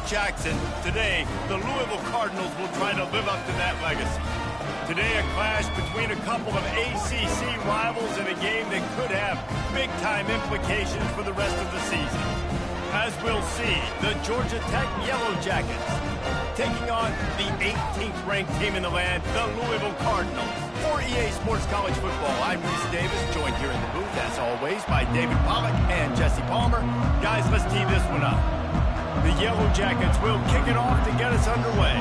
Jackson. Today, the Louisville Cardinals will try to live up to that legacy. Today, a clash between a couple of ACC rivals in a game that could have big-time implications for the rest of the season. As we'll see, the Georgia Tech Yellow Jackets taking on the 18th ranked team in the land, the Louisville Cardinals. For EA Sports College Football, I'm Reese Davis, joined here in the booth, as always, by David Pollack and Jesse Palmer. Guys, let's tee this one up. The Yellow Jackets will kick it off to get us underway.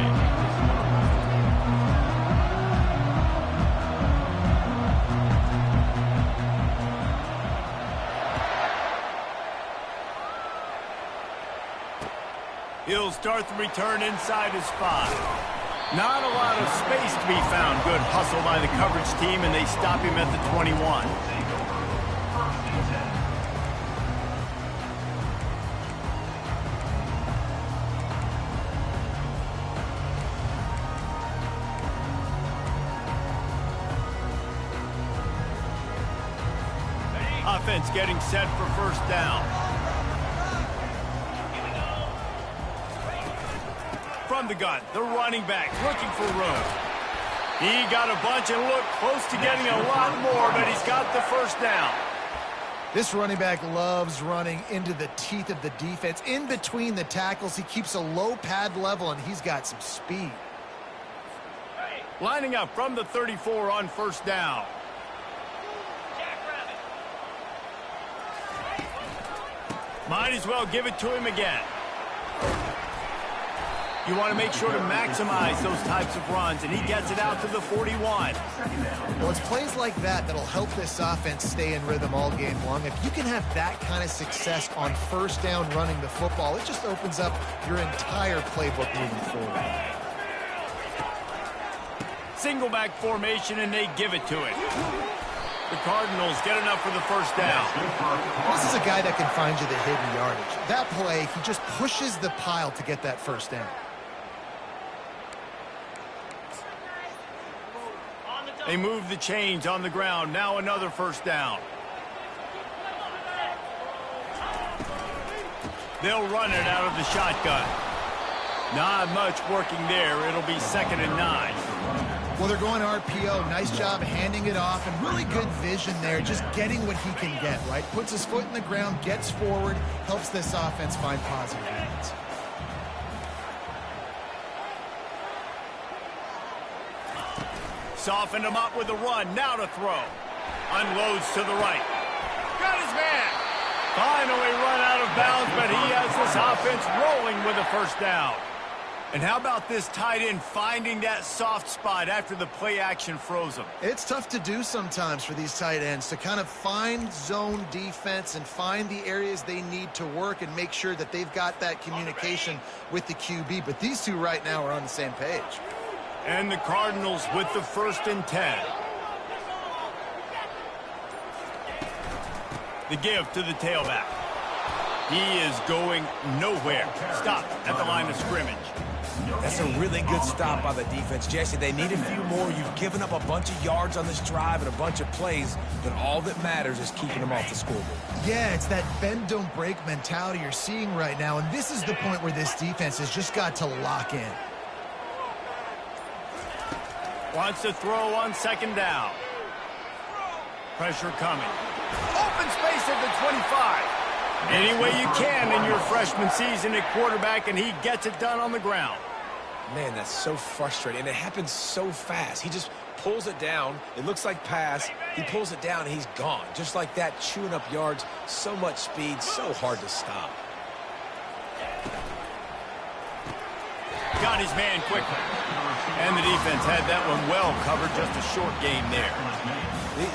He'll start the return inside his 5. Not a lot of space to be found. Good hustle by the coverage team, and they stop him at the 21. Offense getting set for first down. From the gun, the running back looking for room. He got a bunch and looked close to getting a lot more, but he's got the first down. This running back loves running into the teeth of the defense. In between the tackles, he keeps a low pad level, and he's got some speed. Lining up from the 34 on first down. Might as well give it to him again. You want to make sure to maximize those types of runs, and he gets it out to the 41. Well, it's plays like that that'll help this offense stay in rhythm all game long. If you can have that kind of success on first down running the football, it just opens up your entire playbook moving forward. Single back formation, and they give it to it. The Cardinals get enough for the first down. This is a guy that can find you the hidden yardage. That play, he just pushes the pile to get that first down. They move the chains on the ground. Now another first down. They'll run it out of the shotgun. Not much working there. It'll be 2nd and 9. Well, they're going RPO. Nice job handing it off, and really good vision there, just getting what he can get, right? Puts his foot in the ground, gets forward, helps this offense find positive hands. Softened him up with a run. Now to throw. Unloads to the right. Got his man. Finally run out of bounds, but he has this offense rolling with a first down. And how about this tight end finding that soft spot after the play action froze him? It's tough to do sometimes for these tight ends to kind of find zone defense and find the areas they need to work and make sure that they've got that communication with the QB. But these two right now are on the same page. And the Cardinals with the 1st and 10. The give to the tailback. He is going nowhere. Stop at the line of scrimmage. That's a really good stop by the defense, Jesse. They need a few more. You've given up a bunch of yards on this drive and a bunch of plays, but all that matters is keeping them off the scoreboard. Yeah, it's that bend, don't break mentality you're seeing right now, and this is the point where this defense has just got to lock in. Wants to throw on 2nd down. Pressure coming. Open space at the 25. Any way you can in your freshman season at quarterback, and he gets it done on the ground. Man, that's so frustrating, and it happens so fast. He just pulls it down. It looks like pass. He pulls it down, and he's gone. Just like that, chewing up yards. So much speed, so hard to stop. Got his man quickly. And the defense had that one well covered. Just a short game there.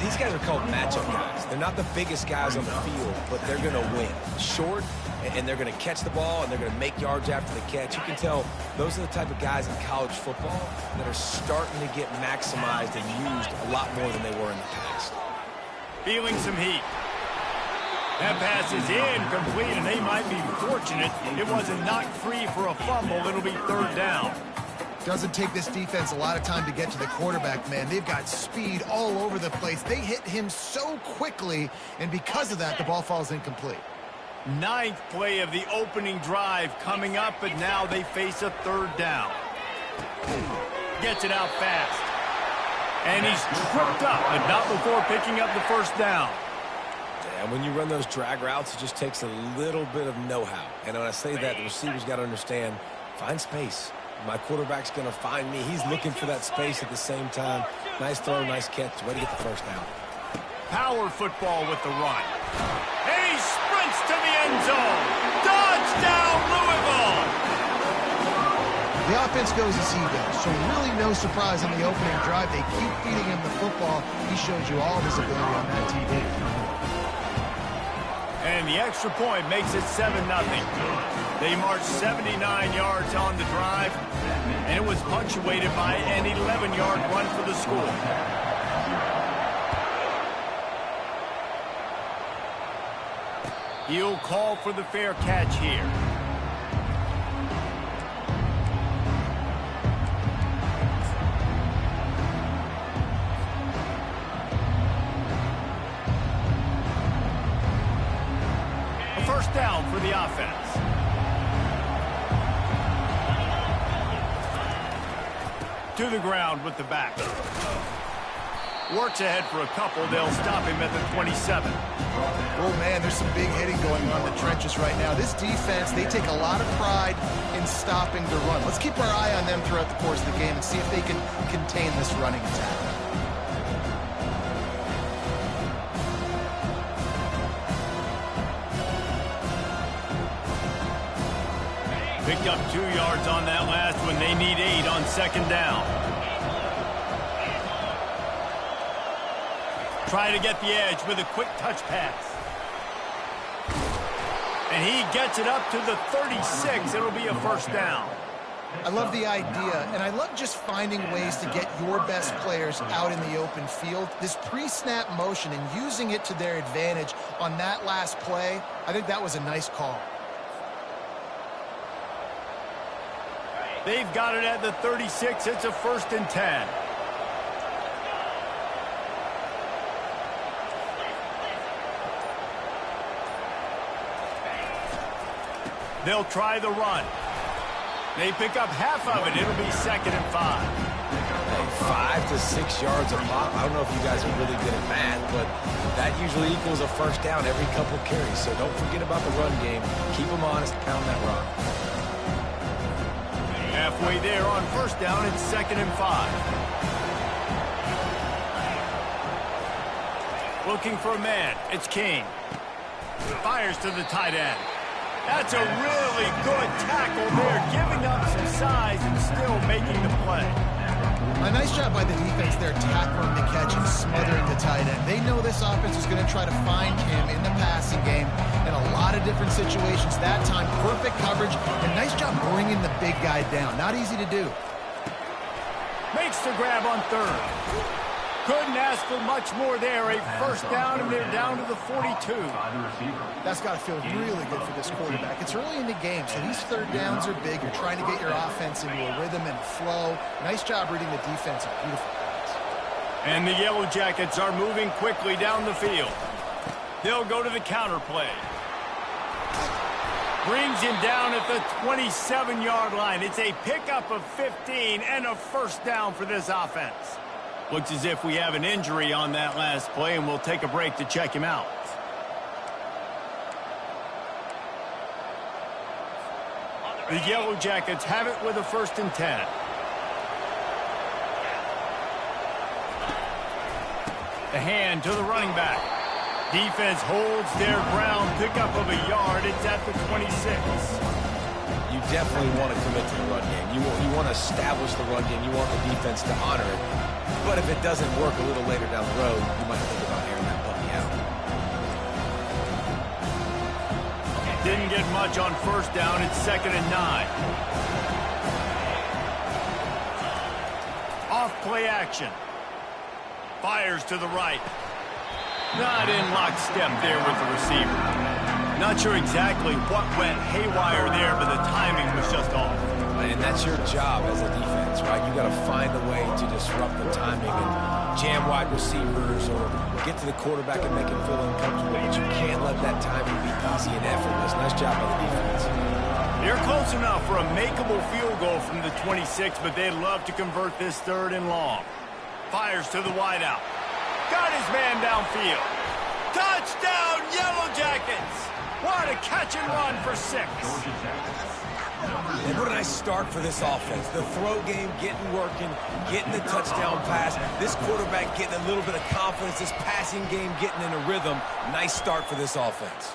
These guys are called matchup guys. They're not the biggest guys on the field, but they're going to win. Short, and they're going to catch the ball, and they're going to make yards after the catch. You can tell those are the type of guys in college football that are starting to get maximized and used a lot more than they were in the past. Feeling some heat. That pass is incomplete, and they might be fortunate it wasn't knocked free for a fumble. It'll be 3rd down. Doesn't take this defense a lot of time to get to the quarterback, man. They've got speed all over the place. They hit him so quickly, and because of that, the ball falls incomplete. Ninth play of the opening drive coming up, but now they face a third down. Gets it out fast. And he's tripped up, but not before picking up the first down. And when you run those drag routes, it just takes a little bit of know-how. And when I say that, the receiver's got to understand, find space. My quarterback's going to find me. He's looking for that space at the same time. Nice throw, nice catch. Way to get the first down. Power football with the run. And he sprints to the end zone. Touchdown, Louisville! The offense goes as he goes, so really no surprise on the opening drive. They keep feeding him the football. He showed you all of his ability on that TV. And the extra point makes it 7-0. They marched 79 yards on the drive, and it was punctuated by an 11-yard run for the score. He'll call for the fair catch here. A first down for the offense. To the ground with the back. Works ahead for a couple. They'll stop him at the 27. Oh, man, there's some big hitting going on in the trenches right now. This defense, they take a lot of pride in stopping the run. Let's keep our eye on them throughout the course of the game and see if they can contain this running attack. Picked up 2 yards on that last one. They need 8 on second down. Try to get the edge with a quick touch pass. And he gets it up to the 36. It'll be a first down. I love the idea, and I love just finding ways to get your best players out in the open field. This pre-snap motion and using it to their advantage on that last play, I think that was a nice call. They've got it at the 36. It's a 1st and 10. They'll try the run. They pick up half of it. It'll be 2nd and 5. Hey, 5 to 6 yards a pop. I don't know if you guys are really good at math, but that usually equals a first down every couple carries. So don't forget about the run game. Keep them honest, pound that rock. Halfway there on first down, it's 2nd and 5. Looking for a man. It's King. Fires to the tight end. That's a really good tackle there, giving up some size and still making the play. A nice job by the defense there, tackling the catch and smothering the tight end. They know this offense is going to try to find him in the passing game in a lot of different situations. That time, perfect coverage, and nice job bringing the big guy down. Not easy to do. Makes the grab on 3rd. Couldn't ask for much more there. A first down, and they're down to the 42. That's got to feel really good for this quarterback. It's early in the game, so these third downs are big. You're trying to get your offense into a rhythm and flow. Nice job reading the defense. A beautiful pass. And the Yellow Jackets are moving quickly down the field. They'll go to the counter play. Brings him down at the 27-yard line. It's a pickup of 15 and a first down for this offense. Looks as if we have an injury on that last play, and we'll take a break to check him out. The Yellow Jackets have it with a 1st and 10. The hand to the running back. Defense holds their ground. Pickup of a yard. It's at the 26. You definitely want to commit to the run game. You want to establish the run game. You want the defense to honor it. But if it doesn't work a little later down the road, you might think about airing that puppy out. Didn't get much on first down. It's 2nd and 9. Off play action. Fires to the right. Not in lockstep there with the receiver. Not sure exactly what went haywire there, but the timing was just off. And that's your job as a defense, right? You got to find a way to disrupt the timing and jam wide receivers or get to the quarterback and make him feel uncomfortable, but you can't let that timing be easy and effortless. Nice job by the defense. They're close enough for a makeable field goal from the 26, but they'd love to convert this 3rd and long. Fires to the wideout. Got his man downfield. Touchdown, Yellow Jackets! What a catch and run for 6. And what a nice start for this offense. The throw game getting working, getting the touchdown pass. This quarterback getting a little bit of confidence. This passing game getting in a rhythm. Nice start for this offense.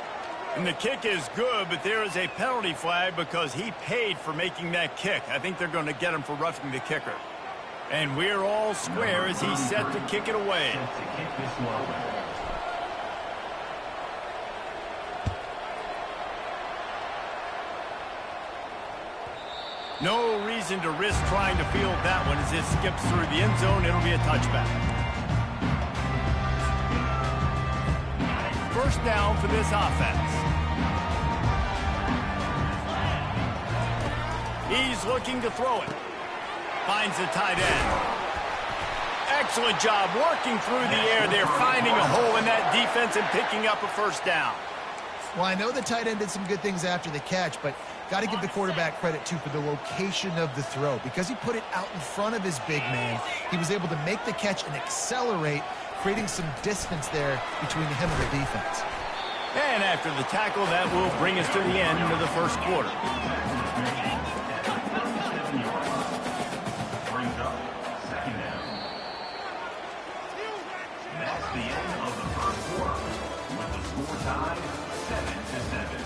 And the kick is good, but there is a penalty flag because he paid for making that kick. I think they're going to get him for roughing the kicker. And we're all square as he's set to kick it away. No reason to risk trying to field that one as it skips through the end zone. It'll be a touchback. First down for this offense. He's looking to throw it. Finds the tight end. Excellent job working through the air. They're finding a hole in that defense and picking up a first down. Well, I know the tight end did some good things after the catch, but got to give the quarterback credit, too, for the location of the throw. Because he put it out in front of his big man, he was able to make the catch and accelerate, creating some distance there between him and the defense. And after the tackle, that will bring us to the end of the first quarter. That's the end of the first quarter, with the score tied 7-7.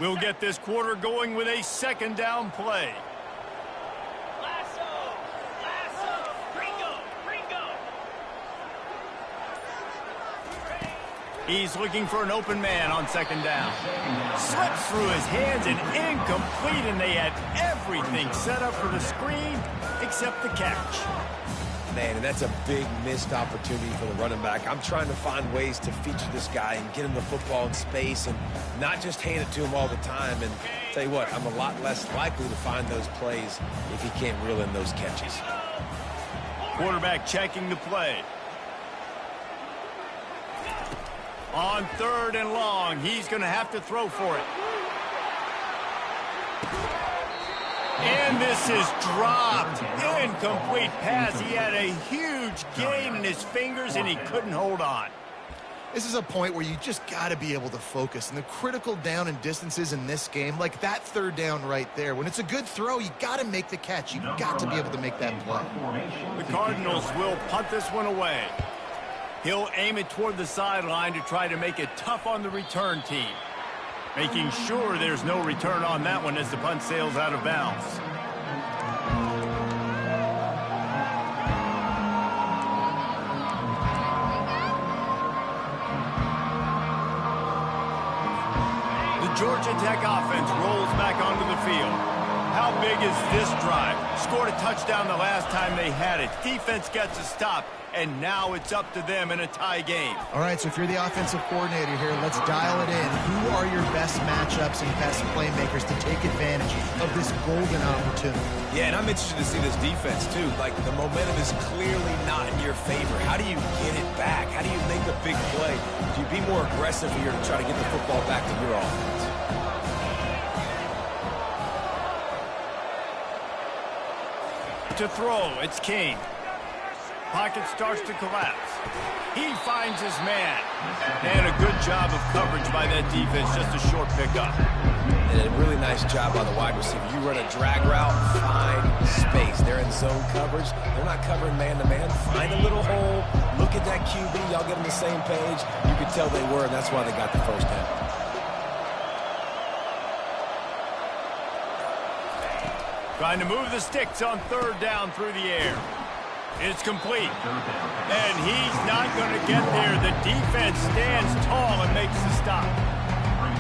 We'll get this quarter going with a second down play. He's looking for an open man on second down. Slips through his hands and incomplete, and they had everything set up for the screen except the catch. Man, and that's a big missed opportunity for the running back. I'm trying to find ways to feature this guy and get him the football in space and not just hand it to him all the time. And tell you what, I'm a lot less likely to find those plays if he can't reel in those catches. Quarterback checking the play. On 3rd and long, he's going to have to throw for it. And this is dropped. Incomplete pass. He had a huge gain in his fingers, and he couldn't hold on. This is a point where you just got to be able to focus. And the critical down and distances in this game, like that 3rd down right there, when it's a good throw, you got to make the catch. You got to be able to make that play. The Cardinals will punt this one away. He'll aim it toward the sideline to try to make it tough on the return team. Making sure there's no return on that one as the punt sails out of bounds. The Georgia Tech offense rolls back onto the field. How big is this drive? Scored a touchdown the last time they had it. Defense gets a stop, and now it's up to them in a tie game. All right, so if you're the offensive coordinator here, let's dial it in. Who are your best matchups and best playmakers to take advantage of this golden opportunity? Yeah, and I'm interested to see this defense, too. Like, the momentum is clearly not in your favor. How do you get it back? How do you make a big play? Do you be more aggressive here to try to get the football back to your offense? To throw, it's King. Pocket starts to collapse. He finds his man. And a good job of coverage by that defense, just a short pickup. And a really nice job by the wide receiver. You run a drag route, find space. They're in zone coverage. They're not covering man-to-man. Find a little hole. Look at that QB. Y'all get on the same page. You could tell they were, and that's why they got the first down. Trying to move the sticks on 3rd down through the air. It's complete. And he's not going to get there. The defense stands tall and makes the stop.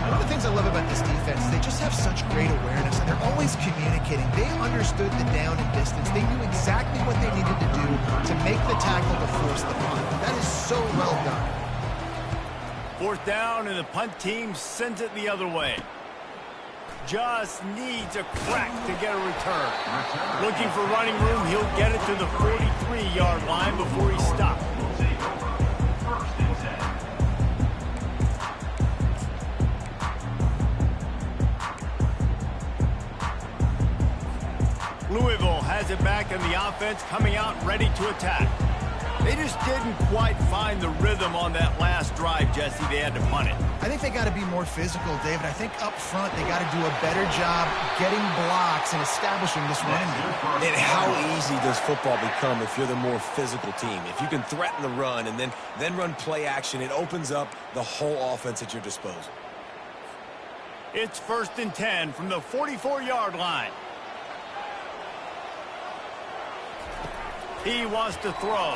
One of the things I love about this defense is they just have have such great awareness, and they're always communicating. They understood the down and distance. They knew exactly what they needed to do to make the tackle to force the punt. That is so well done. Fourth down, and the punt team sends it the other way. Just needs a crack to get a return. Looking for running room, he'll get it to the 43-yard line before he stops. Louisville has it back in the offense, coming out ready to attack. They just didn't quite find the rhythm on that last drive, Jesse. They had to punt it. I think they got to be more physical, David. I think up front they got to do a better job getting blocks and establishing this running game. And how easy does football become if you're the more physical team? If you can threaten the run and then run play action, it opens up the whole offense at your disposal. It's 1st and 10 from the 44-yard line. He wants to throw.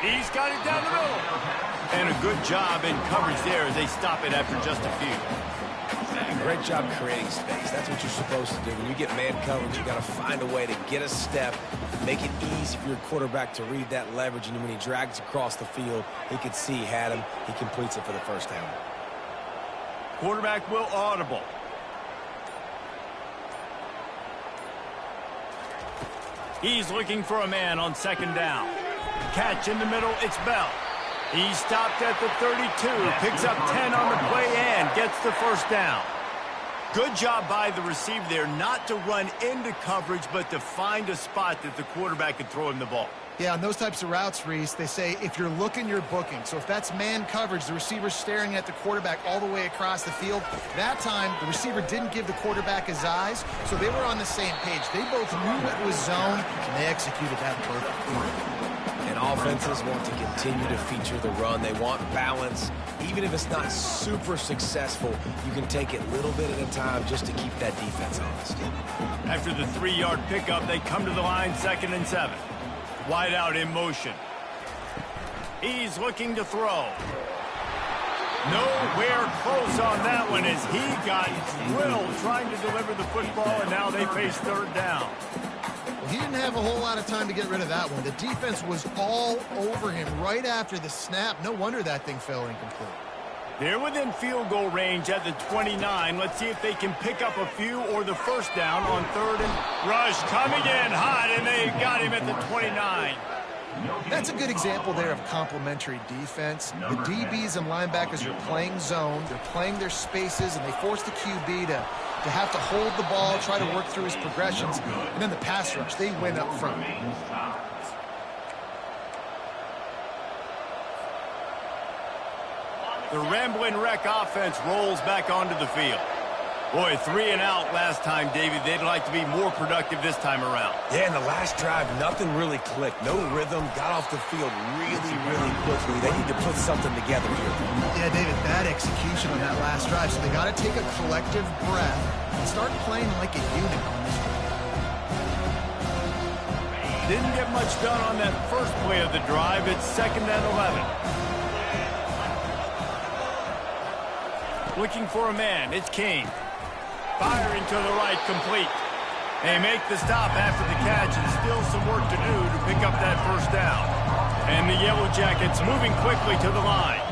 He's got it down the middle. And a good job in coverage there as they stop it after just a few. Great job creating space. That's what you're supposed to do. When you get man coverage, you got to find a way to get a step, make it easy for your quarterback to read that leverage, and when he drags across the field, he could see he had him. He completes it for the first down. Quarterback will audible. He's looking for a man on 2nd down. Catch in the middle, it's Bell. He stopped at the 32, picks up 10 on the play and gets the first down. Good job by the receiver there not to run into coverage, but to find a spot that the quarterback could throw him the ball. Yeah, on those types of routes, Reese, they say if you're looking, you're booking. So if that's man coverage, the receiver's staring at the quarterback all the way across the field. That time, the receiver didn't give the quarterback his eyes, so they were on the same page. They both knew it was zone, and they executed that perfectly. And offenses want to continue to feature the run. They want balance. Even if it's not super successful, you can take it little bit at a time just to keep that defense honest. After the 3-yard pickup, they come to the line, 2nd and 7. Wide out in motion. He's looking to throw. Nowhere close on that one as he got drilled trying to deliver the football, and now they face 3rd down. Well, he didn't have a whole lot of time to get rid of that one. The defense was all over him right after the snap. No wonder that thing fell incomplete. They're within field goal range at the 29. Let's see if they can pick up a few or the first down on 3rd and rush coming in hot, and they got him at the 29. That's a good example there of complementary defense. The DBs and linebackers are playing zone. They're playing their spaces, and they force the QB to have to hold the ball, try to work through his progressions. And then the pass rush, they win up front. The Ramblin' Wreck offense rolls back onto the field. Boy, 3 and out last time, David. They'd like to be more productive this time around. Yeah, in the last drive, nothing really clicked. No rhythm, got off the field really, really quickly. They need to put something together here. Yeah, David, bad execution on that last drive. So they got to take a collective breath and start playing like a unit on this one. Didn't get much done on that first play of the drive. It's 2nd and 11. Looking for a man, it's King. Firing to the right, complete. They make the stop after the catch, and still some work to do to pick up that first down. And the Yellow Jackets moving quickly to the line.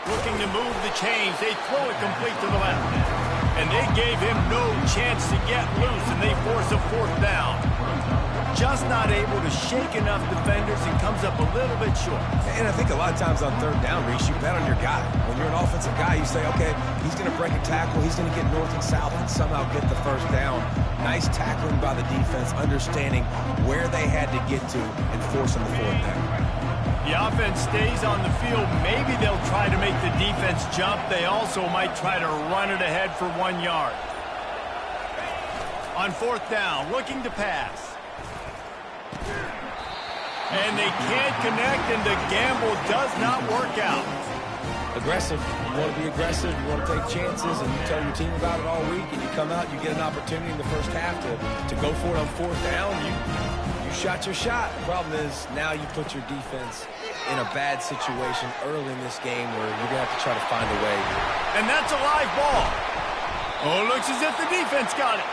Looking to move the chains, they throw it complete to the left. And they gave him no chance to get loose, and they force a 4th down. Just not able to shake enough defenders and comes up a little bit short. And I think a lot of times on 3rd down, Reese, you bet on your guy. When you're an offensive guy, you say, okay, he's going to break a tackle, he's going to get north and south and somehow get the first down. Nice tackling by the defense, understanding where they had to get to and forcing the 4th down. The offense stays on the field. Maybe they'll try to make the defense jump. They also might try to run it ahead for 1 yard. On 4th down, looking to pass. And they can't connect, and the gamble does not work out. aggressive. You want to be aggressive, you want to take chances, and you tell your team about it all week, and you come out, you get an opportunity in the first half to go for it on fourth down. You shot your shot. The problem is now you put your defense in a bad situation early in this game where you're going to have to try to find a way. And that's a live ball. Oh, looks as if the defense got it.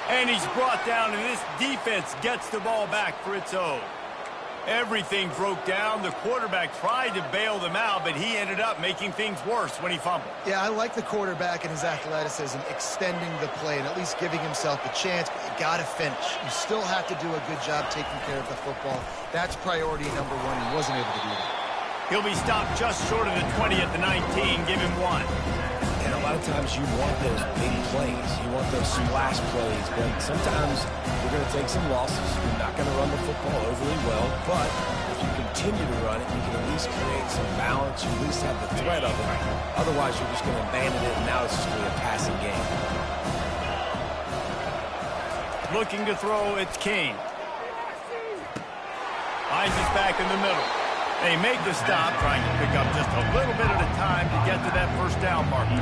And he's brought down, and this defense gets the ball back for its own. Everything broke down. The quarterback tried to bail them out, but he ended up making things worse when he fumbled. Yeah, I like the quarterback and his athleticism, extending the play and at least giving himself a chance, but you got to finish. You still have to do a good job taking care of the football. That's priority number one. He wasn't able to do that. He'll be stopped just short of the 20 at the 19. Give him one. And a lot of times you want those big plays. You want those splash plays. But sometimes you're going to take some losses. You're not going to run the football overly well. But if you continue to run it, you can at least create some balance. You at least have the threat of it. Otherwise, you're just going to abandon it, and now it's just going to be a passing game. Looking to throw, it's King. Hines is back in the middle. They make the stop, trying to pick up just a little bit at a time to get to that first down marker.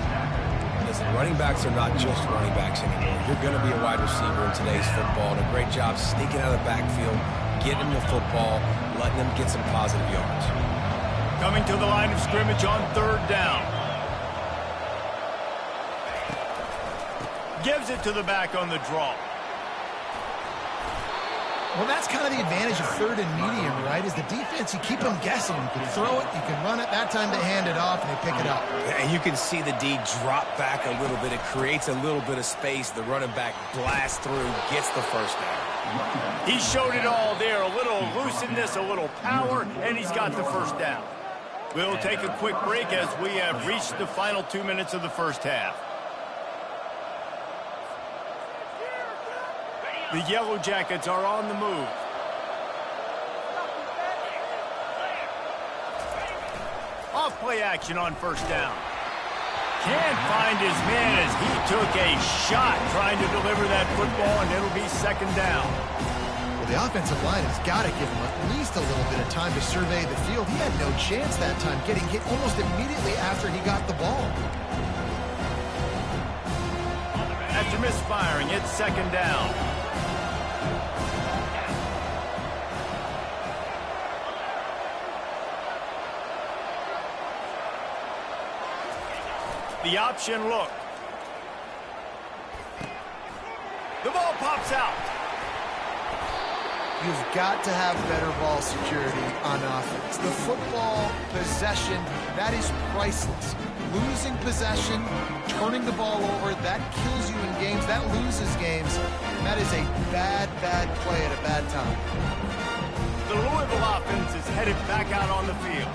Listen, running backs are not just running backs anymore. You're going to be a wide receiver in today's football, and a great job sneaking out of the backfield, getting the football, letting them get some positive yards. Coming to the line of scrimmage on third down. Gives it to the back on the draw. Well, that's kind of the advantage of third and medium, right? Is the defense, you keep them guessing. You can throw it, you can run it. That time they hand it off and they pick it up. And you can see the D drop back a little bit. It creates a little bit of space. The running back blasts through, gets the first down. He showed it all there. A little elusiveness, a little power, and he's got the first down. We'll take a quick break as we have reached the final 2 minutes of the first half. The Yellow Jackets are on the move. Off play action on first down. Can't find his man as he took a shot trying to deliver that football, and it'll be second down. Well, the offensive line has got to give him at least a little bit of time to survey the field. He had no chance that time, getting hit almost immediately after he got the ball. After misfiring, it's second down. The option look. The ball pops out. You've got to have better ball security on offense. The football possession, that is priceless. Losing possession, turning the ball over, that kills you in games. That loses games. And that is a bad, bad play at a bad time. The Louisville offense is headed back out on the field.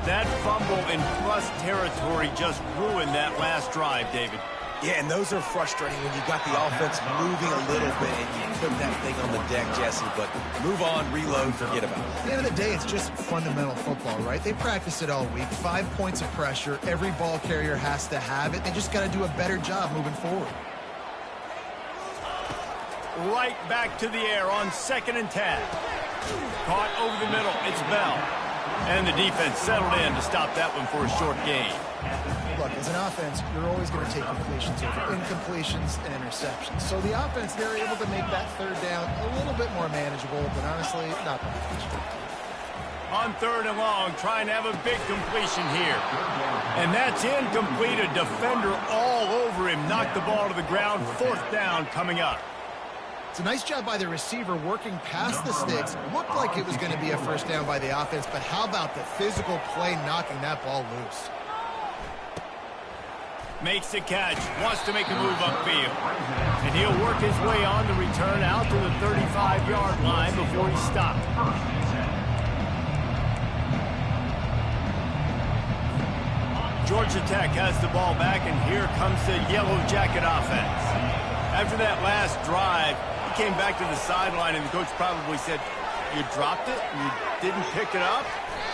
That fumble in plus territory just ruined that last drive, David. Yeah, and those are frustrating when you got the offense moving a little bit and you put that thing on the deck, Jesse. But move on, reload, forget about it. At the end of the day, it's just fundamental football, right? They practice it all week. 5 points of pressure. Every ball carrier has to have it. They just got to do a better job moving forward. Right back to the air on 2nd and 10. Caught over the middle. It's Bell. And the defense settled in to stop that one for a short gain. Look, as an offense, you're always going to take completions over incompletions and interceptions. So the offense, they're able to make that third down a little bit more manageable, but honestly, not by much. On 3rd and long, trying to have a big completion here. And that's incomplete. A defender all over him. Knocked the ball to the ground. 4th down coming up. It's a nice job by the receiver working past the sticks. Looked like it was going to be a first down by the offense, but how about the physical play knocking that ball loose? Makes the catch, wants to make a move upfield. And he'll work his way on the return out to the 35-yard line before he's stopped. Georgia Tech has the ball back, and here comes the Yellow Jacket offense. After that last drive, he came back to the sideline, and the coach probably said, "You dropped it? You didn't pick it up?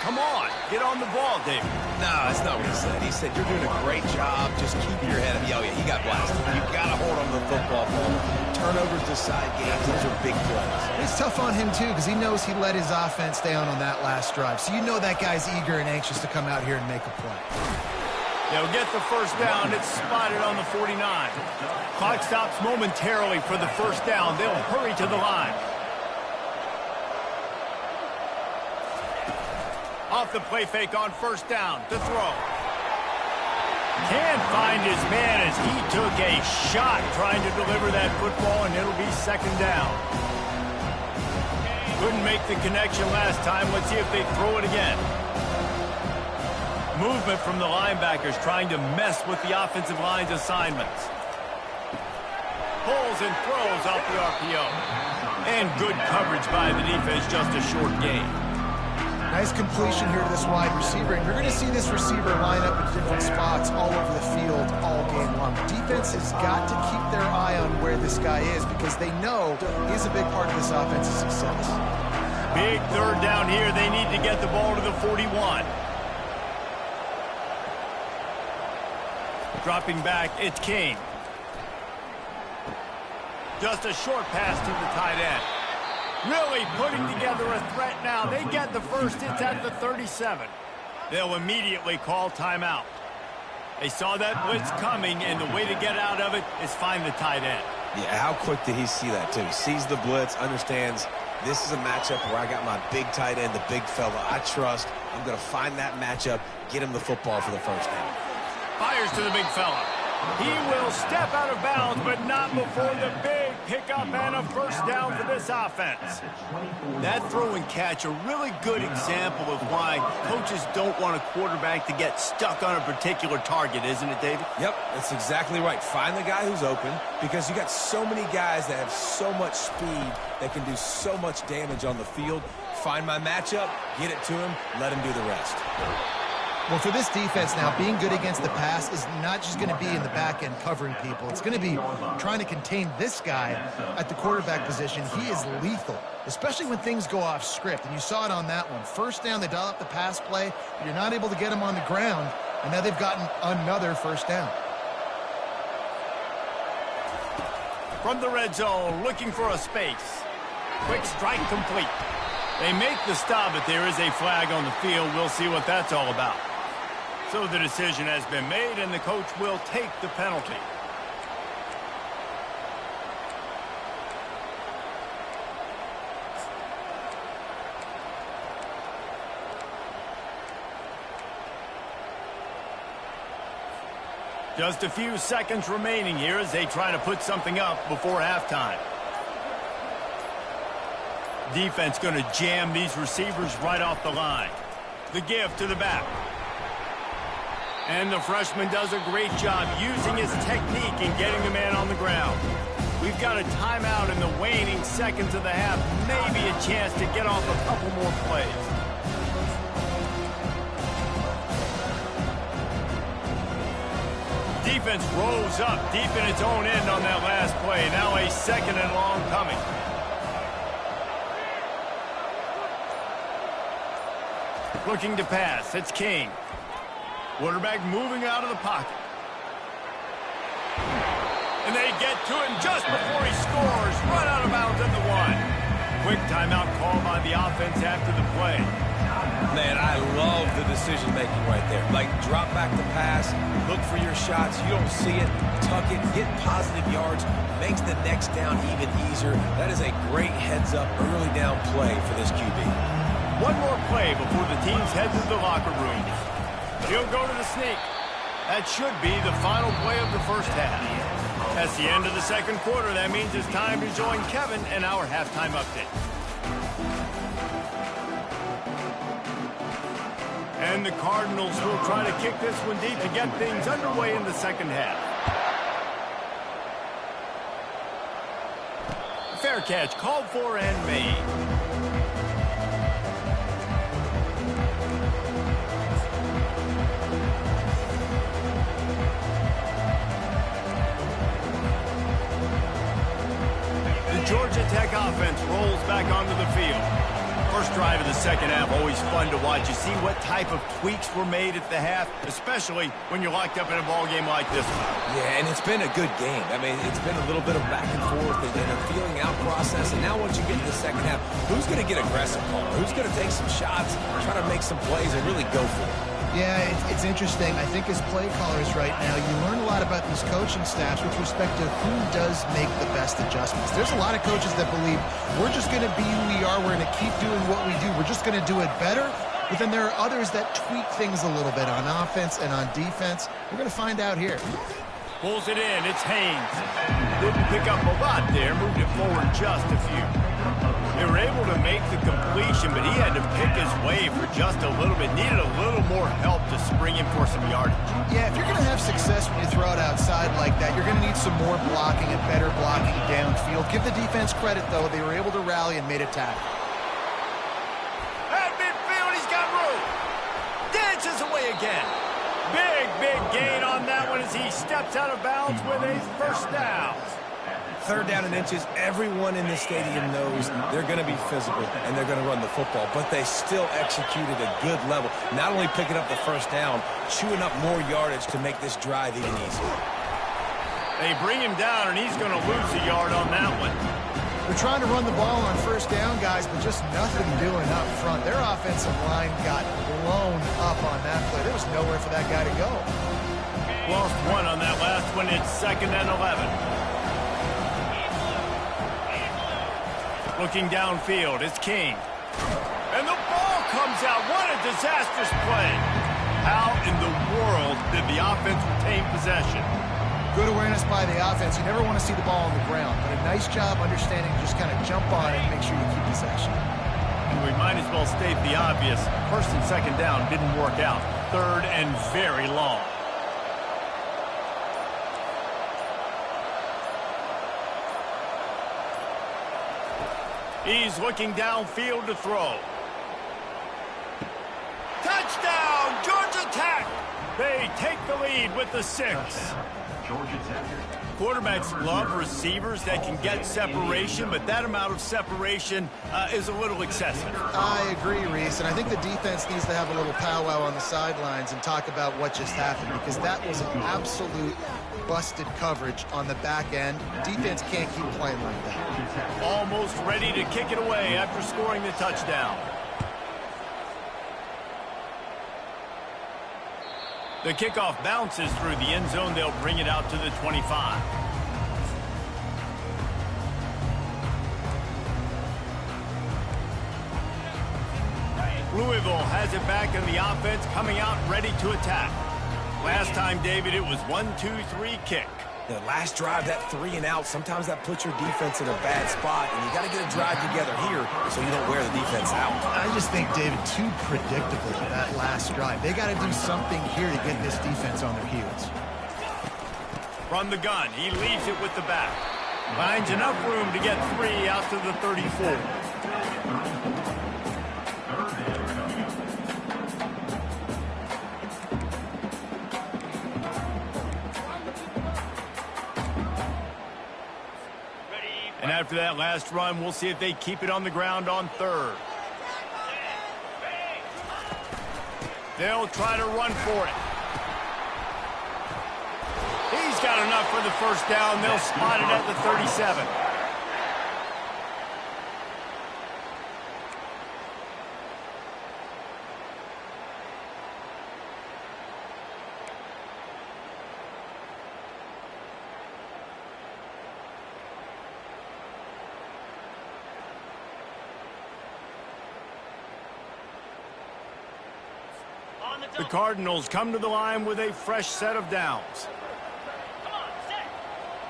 Come on, get on the ball, David." No, that's not what he said. He said, "You're doing a great job. Just keep your head up." Oh, yeah, he got blasted. You got to hold on to the football ball. Turnovers decide games. Those are big plays. It's tough on him, too, because he knows he let his offense down on that last drive. So you know that guy's eager and anxious to come out here and make a play. They'll get the first down. It's spotted on the 49. Clock stops momentarily for the first down. They'll hurry to the line. Off the play fake on first down to throw. Can't find his man as he took a shot trying to deliver that football, and it'll be second down. Couldn't make the connection last time. Let's see if they throw it again. Movement from the linebackers trying to mess with the offensive line's assignments. Pulls and throws off the RPO. And good coverage by the defense, just a short gain. Nice completion here to this wide receiver, and you're going to see this receiver line up in different spots all over the field all game long. Defense has got to keep their eye on where this guy is because they know he's a big part of this offense's success. Big third down here. They need to get the ball to the 41. Dropping back, it's King. Just a short pass to the tight end. Really putting together a threat now. They get the first. It's at the 37. They'll immediately call timeout. They saw that blitz coming, and the way to get out of it is find the tight end. Yeah, how quick did he see that, too? Sees the blitz, understands this is a matchup where I got my big tight end, the big fella I trust. I'm going to find that matchup, get him the football for the first down. Fires to the big fella. He will step out of bounds, but not before the big pickup and a first down for this offense. That throw and catch, a really good example of why coaches don't want a quarterback to get stuck on a particular target, isn't it, David? Yep, that's exactly right. Find the guy who's open because you got so many guys that have so much speed that can do so much damage on the field. Find my matchup, get it to him, let him do the rest. Well, for this defense now, being good against the pass is not just going to be in the back end covering people. It's going to be trying to contain this guy at the quarterback position. He is lethal, especially when things go off script. And you saw it on that one. First down, they dial up the pass play. You're not able to get him on the ground, and now they've gotten another first down. From the red zone, looking for a space. Quick strike complete. They make the stop, but there is a flag on the field. We'll see what that's all about. So the decision has been made, and the coach will take the penalty. Just a few seconds remaining here as they try to put something up before halftime. Defense going to jam these receivers right off the line. The give to the back. And the freshman does a great job using his technique and getting the man on the ground. We've got a timeout in the waning seconds of the half. Maybe a chance to get off a couple more plays. Defense rose up deep in its own end on that last play. Now a second and long coming. Looking to pass. It's King. Quarterback moving out of the pocket. And they get to him just before he scores. Run out of bounds at the 1. Quick timeout call by the offense after the play. Man, I love the decision-making right there. Like, drop back the pass, look for your shots. You don't see it, tuck it, get positive yards, makes the next down even easier. That is a great heads-up, early down play for this QB. One more play before the teams head to the locker room. He'll go to the sneak. That should be the final play of the first half. That's the end of the second quarter. That means it's time to join Kevin and our halftime update. And the Cardinals will try to kick this one deep to get things underway in the second half. Fair catch called for and made. Georgia Tech offense rolls back onto the field. First drive of the second half, always fun to watch. You see what type of tweaks were made at the half, especially when you're locked up in a ball game like this one. Yeah, and it's been a good game. I mean, it's been a little bit of back and forth and a feeling out process. And now once you get to the second half, who's going to get aggressive, Paul? Who's going to take some shots, try to make some plays, and really go for it? Yeah, it's interesting. I think as play callers right now, you learn a lot about these coaching staffs with respect to who does make the best adjustments. There's a lot of coaches that believe we're just going to be who we are. We're going to keep doing what we do. We're just going to do it better. But then there are others that tweak things a little bit on offense and on defense. We're going to find out here. Pulls it in. It's Haynes. Didn't pick up a lot there. Moved it forward just a few. They were able to make the completion, but he had to pick his way for just a little bit. Needed a little more help to spring him for some yardage. Yeah, if you're going to have success when you throw it outside like that, you're going to need some more blocking and better blocking downfield. Give the defense credit, though. They were able to rally and made a tackle. At midfield, he's got room. Dances away again. Big gain on that one as he steps out of bounds with a first down. Third down and inches, everyone in the stadium knows they're going to be physical and they're going to run the football, but they still executed a good level. Not only picking up the first down, chewing up more yardage to make this drive even easier. They bring him down, and he's going to lose a yard on that one. They're trying to run the ball on first down, guys, but just nothing doing up front. Their offensive line got blown up on that play. There was nowhere for that guy to go. Lost one on that last one. It's 2nd and 11. Looking downfield, it's King. And the ball comes out. What a disastrous play. How in the world did the offense retain possession? Good awareness by the offense. You never want to see the ball on the ground, but a nice job understanding to just kind of jump on it and make sure you keep possession. And we might as well state the obvious. 1st and 2nd down didn't work out. 3rd and very long. He's looking downfield to throw. Touchdown, Georgia Tech! They take the lead with the 6. Georgia Tech. Quarterbacks love receivers that can get separation, but that amount of separation is a little excessive. I agree, Reese, and I think the defense needs to have a little powwow on the sidelines and talk about what just happened, because that was an absolute busted coverage on the back end. Defense can't keep playing like that. Almost ready to kick it away after scoring the touchdown. The kickoff bounces through the end zone. They'll bring it out to the 25. Louisville has it back in the offense, coming out ready to attack. Last time, David, it was 1-2-3 kick. The last drive, that 3 and out, sometimes that puts your defense in a bad spot, and you got to get a drive together here so you don't wear the defense out. I just think, David, too predictable for that last drive. They got to do something here to get this defense on their heels. From the gun, he leaves it with the back. Finds enough room to get 3 out to the 34. And after that last run, we'll see if they keep it on the ground on 3rd. They'll try to run for it. He's got enough for the first down. They'll spot it at the 37. The Cardinals come to the line with a fresh set of downs.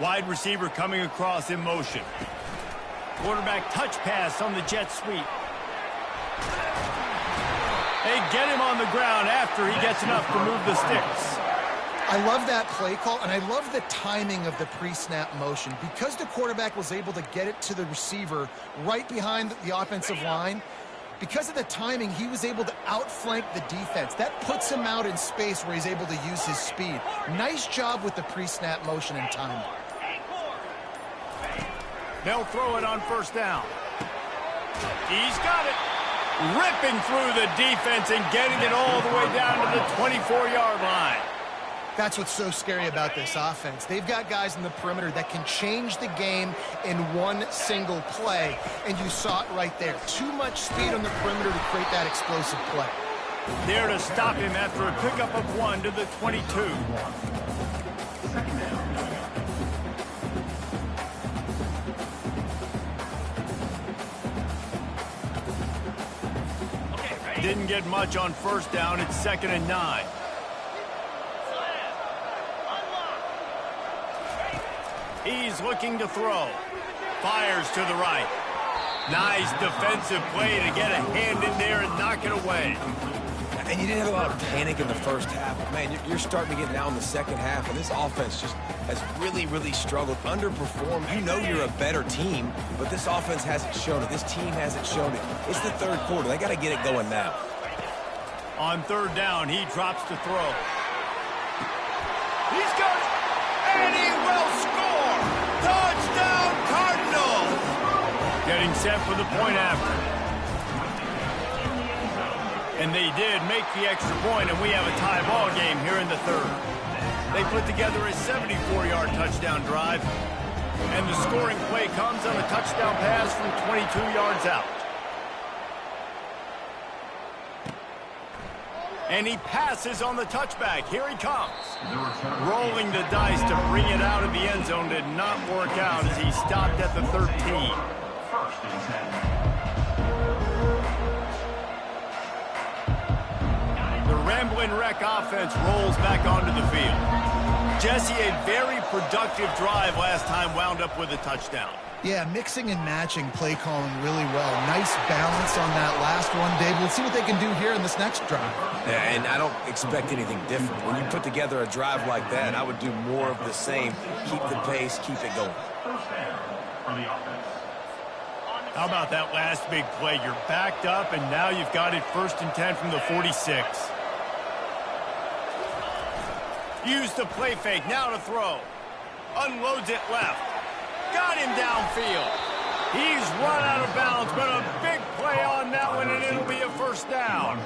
Wide receiver coming across in motion. Quarterback touch pass on the jet sweep. They get him on the ground after he gets enough to move the sticks. I love that play call, and I love the timing of the pre-snap motion. Because the quarterback was able to get it to the receiver right behind the offensive line, because of the timing, he was able to outflank the defense. That puts him out in space where he's able to use his speed. Nice job with the pre-snap motion and timing. They'll throw it on first down. He's got it. Ripping through the defense and getting it all the way down to the 24-yard line. That's what's so scary about this offense. They've got guys in the perimeter that can change the game in one single play, and you saw it right there. Too much speed on the perimeter to create that explosive play. There to stop him after a pickup of 1 to the 22. Second down. Didn't get much on first down. It's 2nd and 9. He's looking to throw. Fires to the right. Nice defensive play to get a hand in there and knock it away. And you didn't have a lot of panic in the first half. But man, you're starting to get now in the second half, and this offense just has really, really struggled, underperformed. You know you're a better team, but this offense hasn't shown it. This team hasn't shown it. It's the third quarter. They got to get it going now. On 3rd down, he drops to throw. He's got it, and he will score! Touchdown, Cardinals! Getting set for the point after. And they did make the extra point, and we have a tie ball game here in the 3rd. They put together a 74-yard touchdown drive, and the scoring play comes on a touchdown pass from 22 yards out. And he passes on the touchback. Here he comes. Rolling the dice to bring it out of the end zone did not work out as he stopped at the 13. 1st and 10. The Ramblin' Wreck offense rolls back onto the field. Jesse, a very productive drive last time wound up with a touchdown. Yeah, mixing and matching play calling really well. Nice balance on that last one, Dave. We'll see what they can do here in this next drive. Yeah, and I don't expect anything different. When you put together a drive like that, I would do more of the same. Keep the pace, keep it going. 1st down for the offense. How about that last big play? You're backed up, and now you've got it 1st and 10 from the 46. Use the play fake, now to throw. Unloads it left. Got him downfield. He's run out of bounds, but a big play on that one, and it'll be a 1st down.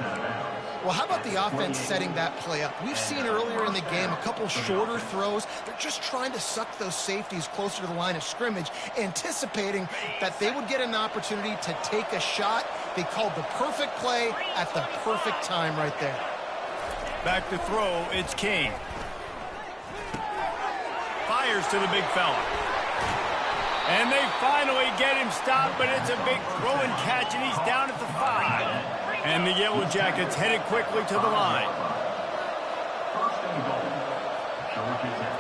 Well, how about the offense setting that play up? We've seen earlier in the game a couple shorter throws. They're just trying to suck those safeties closer to the line of scrimmage, anticipating that they would get an opportunity to take a shot. They called the perfect play at the perfect time right there. Back to throw, it's King. Fires to the big fella. And they finally get him stopped, but it's a big throw and catch, and he's down at the 5. And the Yellow Jackets headed quickly to the line. 1st and goal. Georgia Tech.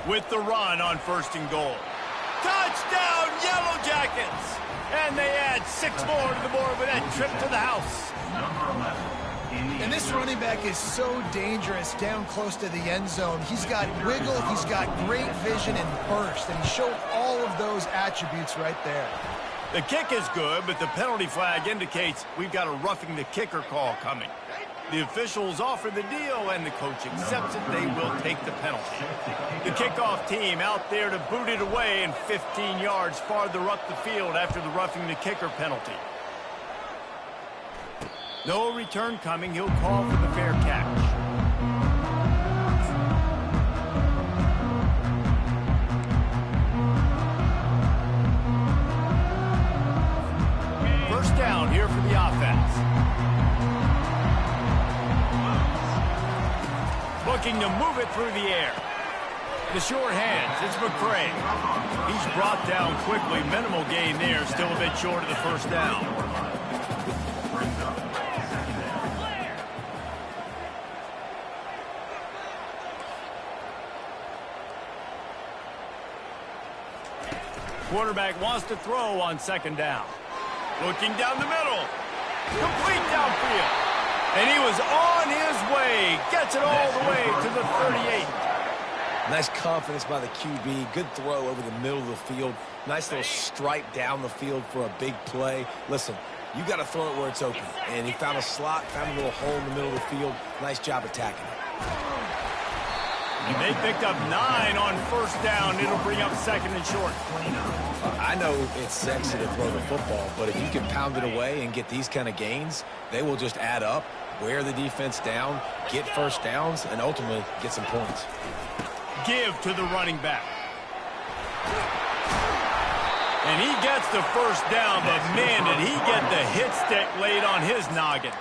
With the run on 1st and goal. Touchdown, Yellow Jackets! And they add 6 more to the board with that trip to the house. Number 11. And this running back is so dangerous down close to the end zone. He's got wiggle, he's got great vision and burst, and he showed all of those attributes right there. The kick is good, but the penalty flag indicates we've got a roughing the kicker call coming. The officials offer the deal, and the coach accepts it. They will take the penalty. The kickoff team out there to boot it away and 15 yards farther up the field after the roughing the kicker penalty. No return coming. He'll call for the fair catch. First down here for the offense. Looking to move it through the air. The short hands, it's McCray. He's brought down quickly. Minimal gain there, still a bit short of the 1st down. Quarterback wants to throw on 2nd down. Looking down the middle. Complete downfield. And he was on his way. Gets it all the way to the 38. Nice confidence by the QB. Good throw over the middle of the field. Nice little stripe down the field for a big play. Listen, you got to throw it where it's open. And he found a slot, found a little hole in the middle of the field. Nice job attacking it. And they picked up 9 on 1st down. It'll bring up 2nd and short. I know it's sexy to throw the football, but if you can pound it away and get these kind of gains, they will just add up, wear the defense down, get 1st downs, and ultimately get some points. Give to the running back. And he gets the first down, but man, did he get the hit stick laid on his noggin.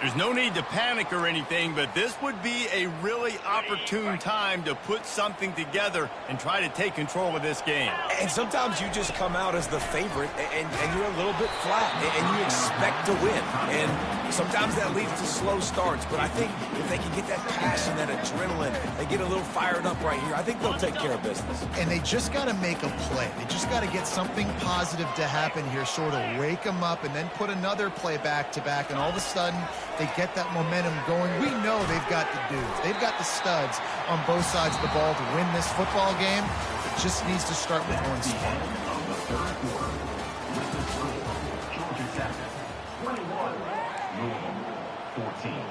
There's no need to panic or anything, but this would be a really opportune time to put something together and try to take control of this game. And sometimes you just come out as the favorite, and you're a little bit flat, and you expect to win. And sometimes that leads to slow starts, but I think if they can get that passion, that adrenaline, they get a little fired up right here, I think they'll take care of business. And they just got to make a play. They just got to get something positive to happen here, sort of wake them up, and then put another play back-to-back, and all of a sudden, they get that momentum going. We know they've got the dudes. They've got the studs on both sides of the ball to win this football game. It just needs to start with one spot. Georgia Tech, 21, Louisville, 14.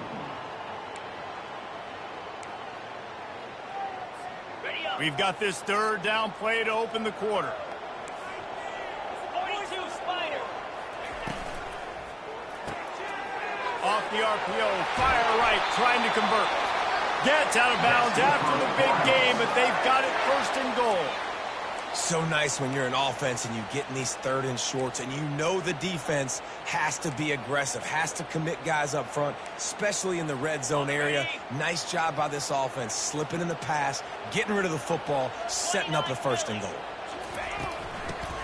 We've got this third down play to open the quarter. 42 Spider. Off the RPO, fire right, trying to convert. Gets out of bounds after the big game, but they've got it first and goal. So nice when you're an offense and you get in these third and shorts and you know the defense has to be aggressive, has to commit guys up front, especially in the red zone area. Nice job by this offense, slipping in the pass, getting rid of the football, setting up the first and goal.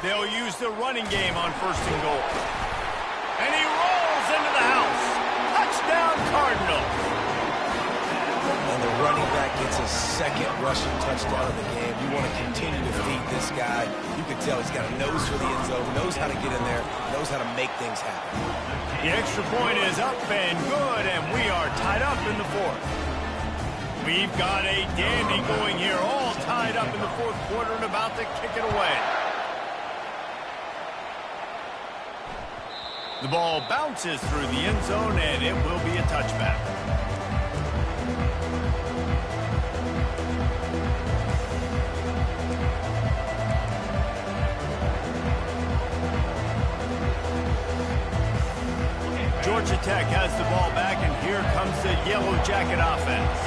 They'll use the running game on first and goal. And he rolls into the house. Touchdown, Cardinals. And the running back gets his second rushing touchdown of the game. You want to continue to feed this guy. You can tell he's got a nose for the end zone, knows how to get in there, knows how to make things happen. The extra point is up and good, and we are tied up in the fourth. We've got a dandy going here, all tied up in the fourth quarter and about to kick it away. The ball bounces through the end zone, and it will be a touchback. Georgia Tech has the ball back, and here comes the Yellow Jacket offense.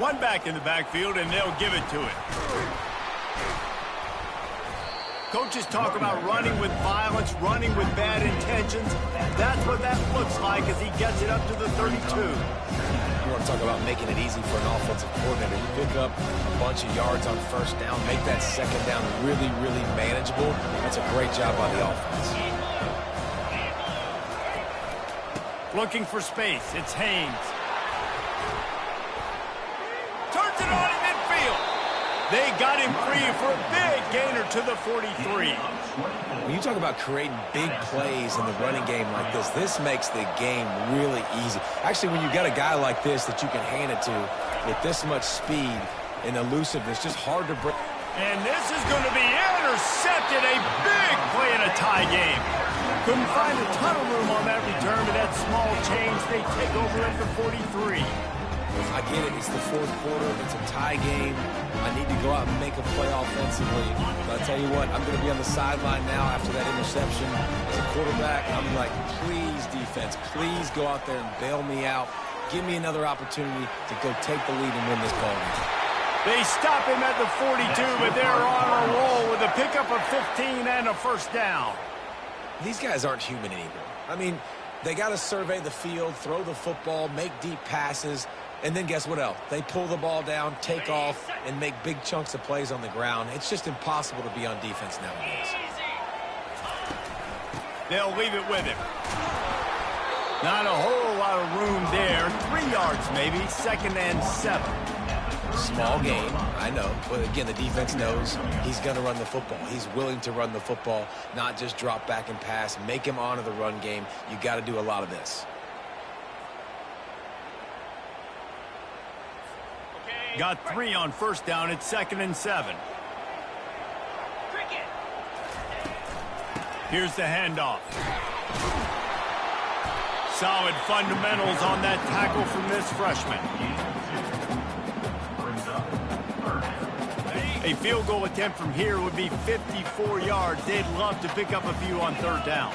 One back in the backfield, and they'll give it to it. Coaches talk about running with violence, running with bad intentions. That's what that looks like as he gets it up to the 32. You want to talk about making it easy for an offensive coordinator. You pick up a bunch of yards on first down, make that second down really, really manageable. That's a great job by the offense. Looking for space. It's Haynes. Turns it on in midfield. They got him free for a big gainer to the 43. When you talk about creating big plays in the running game like this makes the game really easy. Actually, when you got a guy like this that you can hand it to with this much speed and elusiveness, just hard to break. And this is going to be intercepted. A big play in a tie game. Couldn't find a ton of room on that return, but that small change, they take over at the 43. I get it. It's the fourth quarter. It's a tie game. I need to go out and make a play offensively. But I'll tell you what, I'm going to be on the sideline now after that interception. As a quarterback, I'm like, please, defense, please go out there and bail me out. Give me another opportunity to go take the lead and win this ball game. They stop him at the 42, but they're on a roll with a pickup of 15 and a first down. These guys aren't human anymore. I mean, they got to survey the field, throw the football, make deep passes. And then guess what else? They pull the ball down, take off, and make big chunks of plays on the ground. It's just impossible to be on defense nowadays. They'll leave it with him. Not a whole lot of room there. 3 yards maybe, 2nd and 7. Small game, I know. But again, the defense knows he's going to run the football. He's willing to run the football, not just drop back and pass. Make him honor the run game. You got to do a lot of this. Got 3 on first down. It's 2nd and 7. Here's the handoff. Solid fundamentals on that tackle from this freshman. A field goal attempt from here would be 54 yards. They'd love to pick up a few on third down.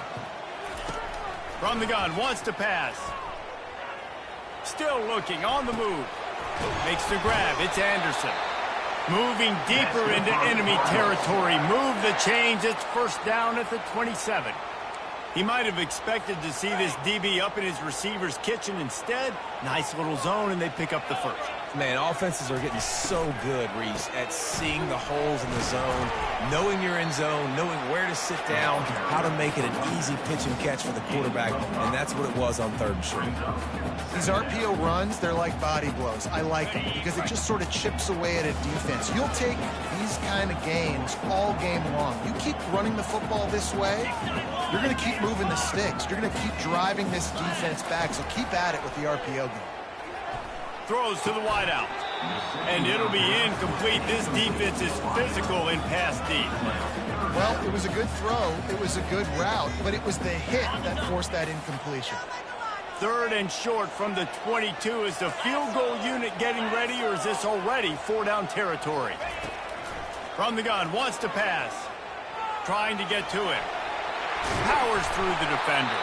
From the gun, wants to pass. Still looking, on the move. Makes the grab, it's Anderson. Moving deeper into enemy territory. Move the chains. It's first down at the 27. He might have expected to see this DB up in his receiver's kitchen. Instead, nice little zone, and they pick up the first. Man, offenses are getting so good, Reese, at seeing the holes in the zone, knowing you're in zone, knowing where to sit down, how to make it an easy pitch and catch for the quarterback, and that's what it was on 3rd and short. These RPO runs, they're like body blows. I like them because it just sort of chips away at a defense. You'll take these kind of gains all game long. You keep running the football this way, you're going to keep moving the sticks. You're going to keep driving this defense back, so keep at it with the RPO game. Throws to the wideout. And it'll be incomplete. This defense is physical in pass deep. Well, it was a good throw. It was a good route, but it was the hit that forced that incompletion. 3rd and short from the 22. Is the field goal unit getting ready, or is this already 4-down territory? From the gun, wants to pass. Trying to get to it. Powers through the defender.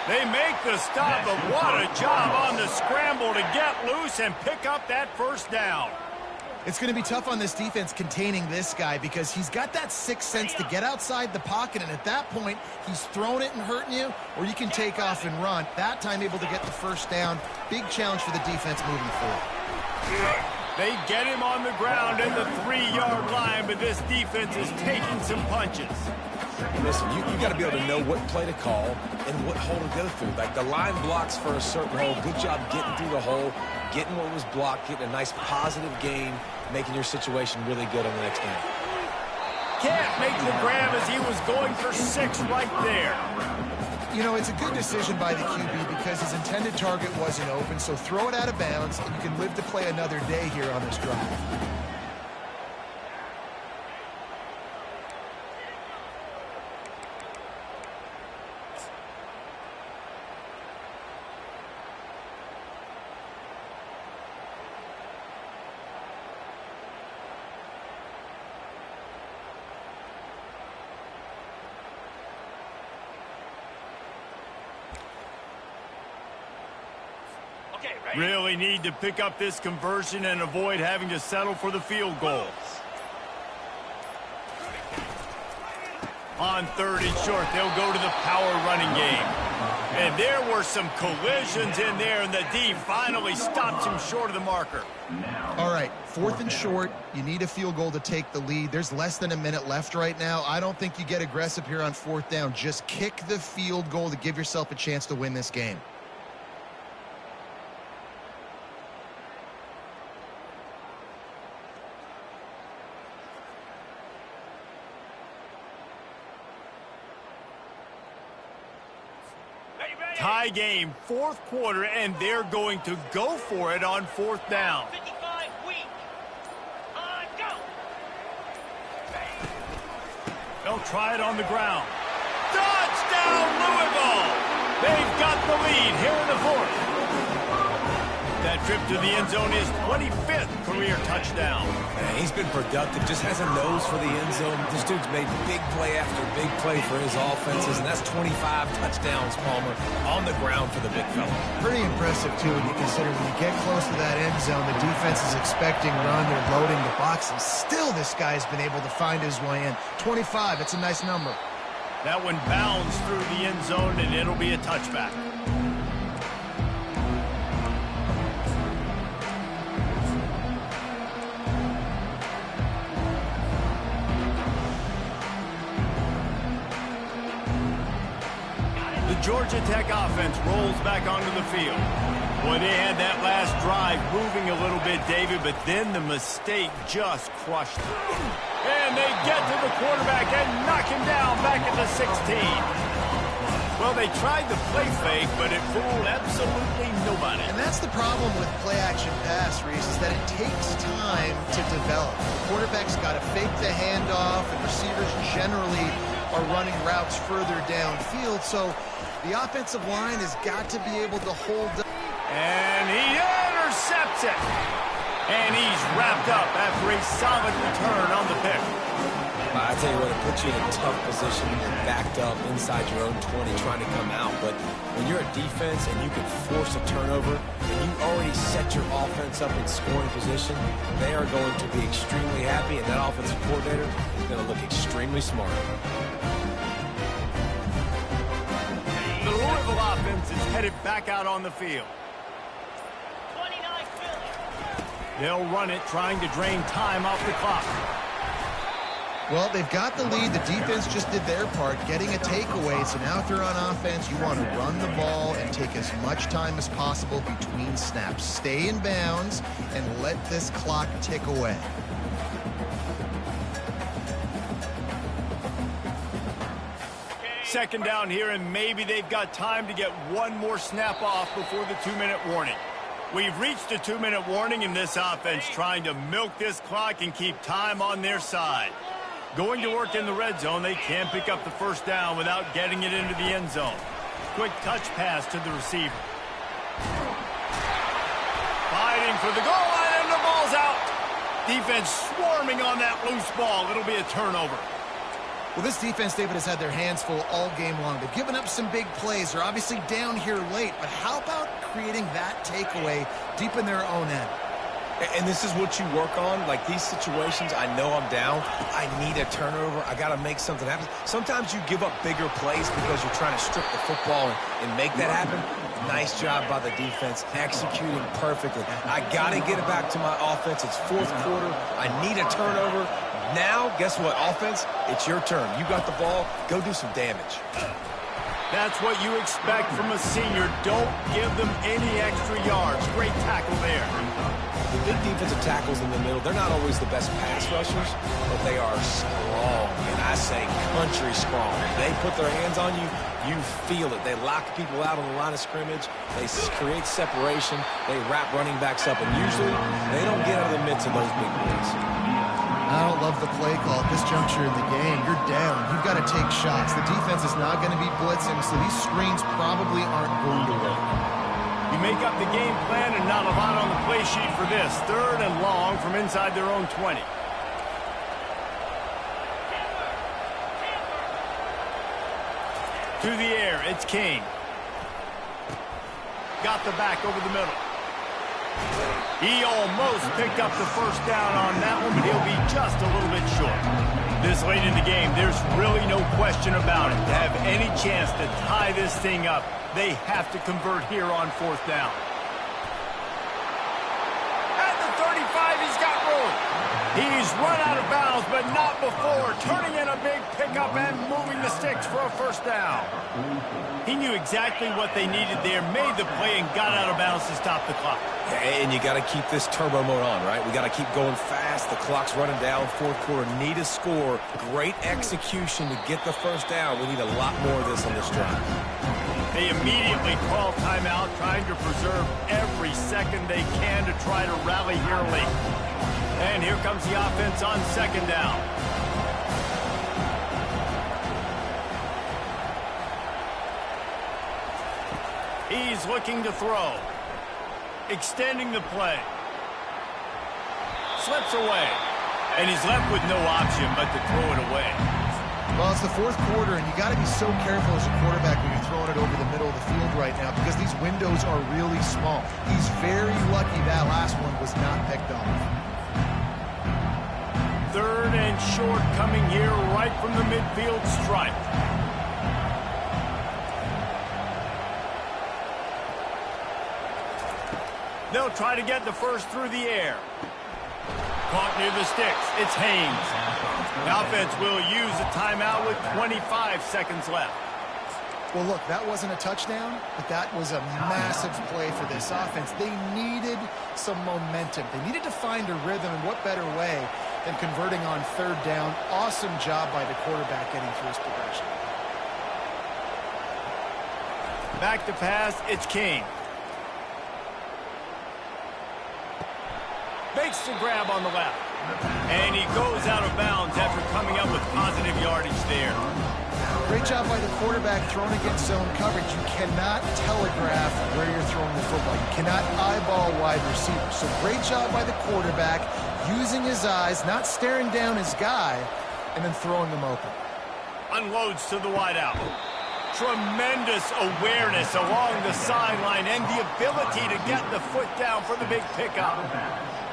They make the stop, but what a job on the scramble to get loose and pick up that first down. It's going to be tough on this defense containing this guy because he's got that sixth sense to get outside the pocket, and at that point, he's throwing it and hurting you, or you can take off and run. That time able to get the first down. Big challenge for the defense moving forward. They get him on the ground at the 3-yard line, but this defense is taking some punches. Listen, you got to be able to know what play to call and what hole to go through. Like the line blocks for a certain hole. Good job getting through the hole, getting what was blocked, getting a nice positive gain, making your situation really good on the next game. Can't make the grab as he was going for 6 right there. You know, it's a good decision by the QB because his intended target wasn't open, so throw it out of bounds, and you can live to play another day here on this drive. Really need to pick up this conversion and avoid having to settle for the field goal. On 3rd and short, they'll go to the power running game. And there were some collisions in there, and the D finally stops him short of the marker. All right, 4th and short. You need a field goal to take the lead. There's less than a minute left right now. I don't think you get aggressive here on 4th down. Just kick the field goal to give yourself a chance to win this game. Tie game, 4th quarter, and they're going to go for it on 4th down. 55 weak. Go. They'll try it on the ground. Touchdown, Louisville! They've got the lead here in the 4th. That trip to the end zone is 25th career touchdown. Man, he's been productive, just has a nose for the end zone. This dude's made big play after big play for his offenses, and that's 25 touchdowns, Palmer, on the ground for the big fella. Pretty impressive, too, when you consider when you get close to that end zone, the defense is expecting run, they're loading the box, and still this guy's been able to find his way in. 25, it's a nice number. That one bounds through the end zone, and it'll be a touchback. Georgia Tech offense rolls back onto the field. Boy, they had that last drive moving a little bit, David, but then the mistake just crushed them. And they get to the quarterback and knock him down back at the 16. Well, they tried the play fake, but it fooled absolutely nobody. And that's the problem with play-action pass, Reese, is that it takes time to develop. The quarterback's got to fake the handoff, and receivers generally are running routes further downfield, so the offensive line has got to be able to hold up. And he intercepts it. And he's wrapped up after a solid return on the pick. I tell you what, it puts you in a tough position when you're backed up inside your own 20 trying to come out. But when you're a defense and you can force a turnover and you already set your offense up in scoring position, they are going to be extremely happy, and that offensive coordinator is going to look extremely smart. The Louisville offense is headed back out on the field. 29 Philly. They'll run it, trying to drain time off the clock. Well, they've got the lead. The defense just did their part, getting a takeaway. So now if you're on offense, you want to run the ball and take as much time as possible between snaps. Stay in bounds and let this clock tick away. Second down here, and maybe they've got time to get one more snap off before the 2-minute warning. We've reached a 2-minute warning in this offense, trying to milk this clock and keep time on their side. Going to work in the red zone, they can't pick up the first down without getting it into the end zone. Quick touch pass to the receiver. Fighting for the goal line, and the ball's out. Defense swarming on that loose ball. It'll be a turnover. Well, this defense, David, has had their hands full all game long. They've given up some big plays. They're obviously down here late, but how about creating that takeaway deep in their own end? And this is what you work on. Like these situations, I know I'm down. I need a turnover. I got to make something happen. Sometimes you give up bigger plays because you're trying to strip the football and make that happen. Nice job by the defense, executing perfectly. I got to get it back to my offense. It's fourth quarter. I need a turnover. Now, guess what, offense? It's your turn. You got the ball. Go do some damage. That's what you expect from a senior. Don't give them any extra yards. Great tackle there. The big defensive tackles in the middle, they're not always the best pass rushers, but they are strong, and I say country strong. They put their hands on you, you feel it. They lock people out on the line of scrimmage. They create separation. They wrap running backs up, and usually they don't get out of the midst of those big boys. I don't love the play call at this juncture in the game. You're down. You've got to take shots. The defense is not going to be blitzing, so these screens probably aren't going to work. You make up the game plan and not a lot on the play sheet for this. 3rd and long from inside their own 20. To the air, it's King. Got the back over the middle. He almost picked up the first down on that one, but he'll be just a little bit short. This late in the game, there's really no question about it. To have any chance to tie this thing up, they have to convert here on 4th down. At the 35, he's got room. He's run out of bounds, but not before. Turning in a big pickup and moving the sticks for a first down. He knew exactly what they needed there, made the play, and got out of bounds to stop the clock. And you got to keep this turbo mode on, right? We got to keep going fast. The clock's running down. 4th quarter, need a score. Great execution to get the first down. We need a lot more of this on this drive. They immediately call timeout, trying to preserve every second they can to try to rally here late. And here comes the offense on 2nd down. He's looking to throw. Extending the play. Slips away. And he's left with no option but to throw it away. Well, it's the 4th quarter, and you got to be so careful as a quarterback when you're throwing it over the middle of the field right now because these windows are really small. He's very lucky that last one was not picked off. 3rd and short coming here right from the midfield stripe. They'll try to get the first through the air. Caught near the sticks. It's Haynes. The offense will use a timeout with 25 seconds left. Well, look, that wasn't a touchdown, but that was a massive play for this offense. They needed some momentum. They needed to find a rhythm, and what better way than converting on 3rd down. Awesome job by the quarterback getting through his progression. Back to pass, it's King. Makes the grab on the left. And he goes out of bounds after coming up with positive yardage there. Great job by the quarterback throwing against zone coverage. You cannot telegraph where you're throwing the football. You cannot eyeball wide receivers. So great job by the quarterback using his eyes, not staring down his guy, and then throwing them open. Unloads to the wideout. Tremendous awareness along the sideline and the ability to get the foot down for the big pickup.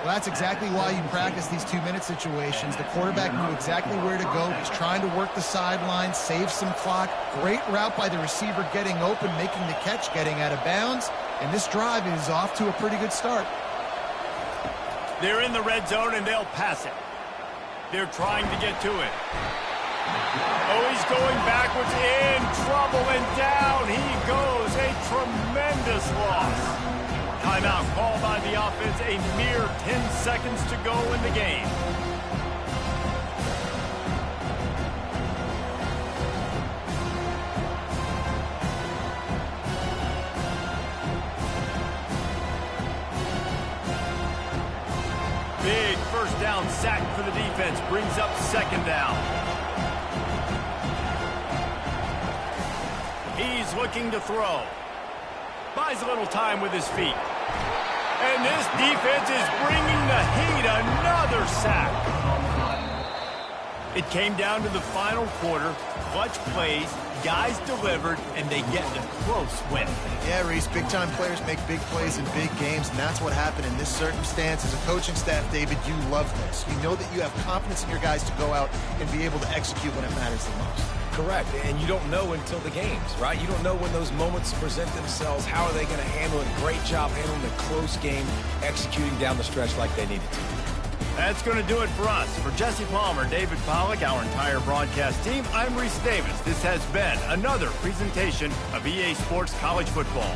Well, that's exactly why you practice these 2-minute situations. The quarterback knew exactly where to go. He's trying to work the sideline, save some clock. Great route by the receiver getting open, making the catch, getting out of bounds. And this drive is off to a pretty good start. They're in the red zone, and they'll pass it. They're trying to get to it. Oh, he's going backwards, in trouble, and down he goes. A tremendous loss. Timeout called by the offense, a mere 10 seconds to go in the game. Big first down sack for the defense, brings up second down. He's looking to throw. Buys a little time with his feet. And this defense is bringing the heat. Another sack. It came down to the final quarter. Clutch plays, guys delivered, and they get a close win. Yeah, Reese, big-time players make big plays in big games, and that's what happened in this circumstance. As a coaching staff, David, you love this. You know that you have confidence in your guys to go out and be able to execute when it matters the most. Correct, and you don't know until the games, right? You don't know when those moments present themselves. How are they going to handle it? Great job handling a close game, executing down the stretch like they needed to. That's going to do it for us. For Jesse Palmer, David Pollack, our entire broadcast team, I'm Reese Davis. This has been another presentation of EA Sports College Football.